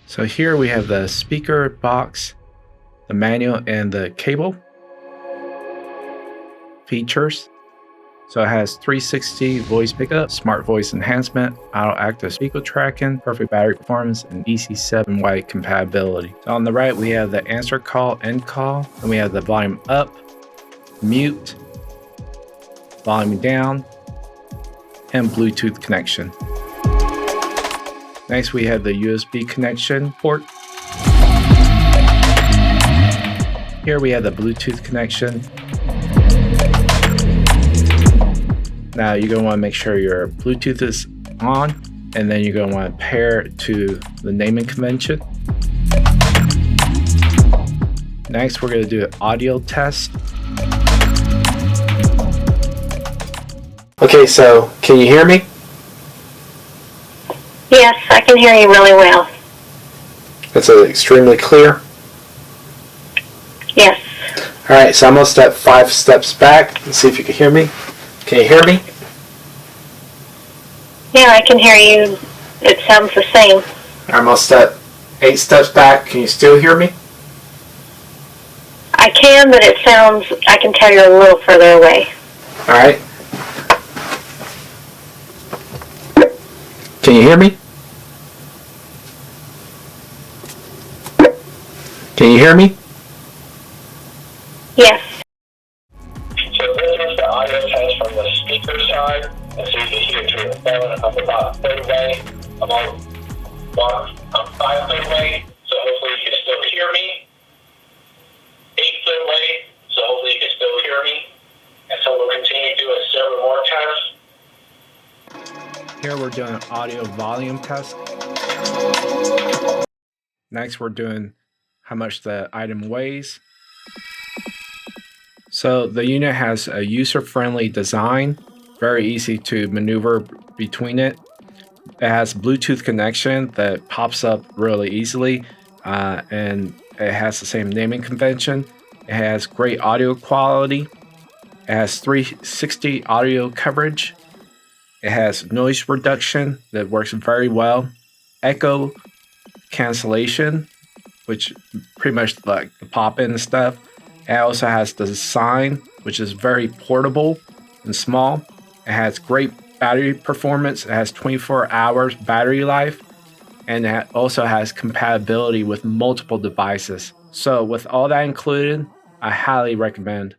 So here we have the speaker box, the manual, and the cable features. So it has 360 voice pickup, smart voice enhancement, auto active speaker tracking, perfect battery performance, and EC7 white compatibility. So on the right, we have the answer call, end call, and we have the volume up, mute, volume down, and Bluetooth connection. Next, we have the USB connection port. Here we have the Bluetooth connection. Now you're going to want to make sure your Bluetooth is on, and then you're going to want to pair it to the naming convention. Next, we're going to do an audio test. Okay, so can you hear me? Yes, I can hear you really well. That's extremely clear. Yes. All right, so I'm going to step 5 steps back and see if you can hear me. Can you hear me? Yeah, I can hear you. It sounds the same. I'm going to step 8 steps back. Can you still hear me? I can, but it sounds, I can tell you're a little further away. All right. Can you hear me? Can you hear me? Yes. So this is the audio test from the speaker side, and so you can hear through the phone. I'm about a third way. I'm 5 away, so hopefully you can still hear me. 8 away, so hopefully you can still hear me. And so we'll continue doing several more tests. Here we're doing an audio volume test. Next we're doing how much the item weighs. So the unit has a user-friendly design, very easy to maneuver between it. It has Bluetooth connection that pops up really easily, and it has the same naming convention. It has great audio quality. It has 360 audio coverage. It has noise reduction that works very well. Echo cancellation, which pretty much like the pop-in and stuff. It also has the design, which is very portable and small. It has great battery performance. It has 24 hours battery life, and it also has compatibility with multiple devices. So with all that included, I highly recommend.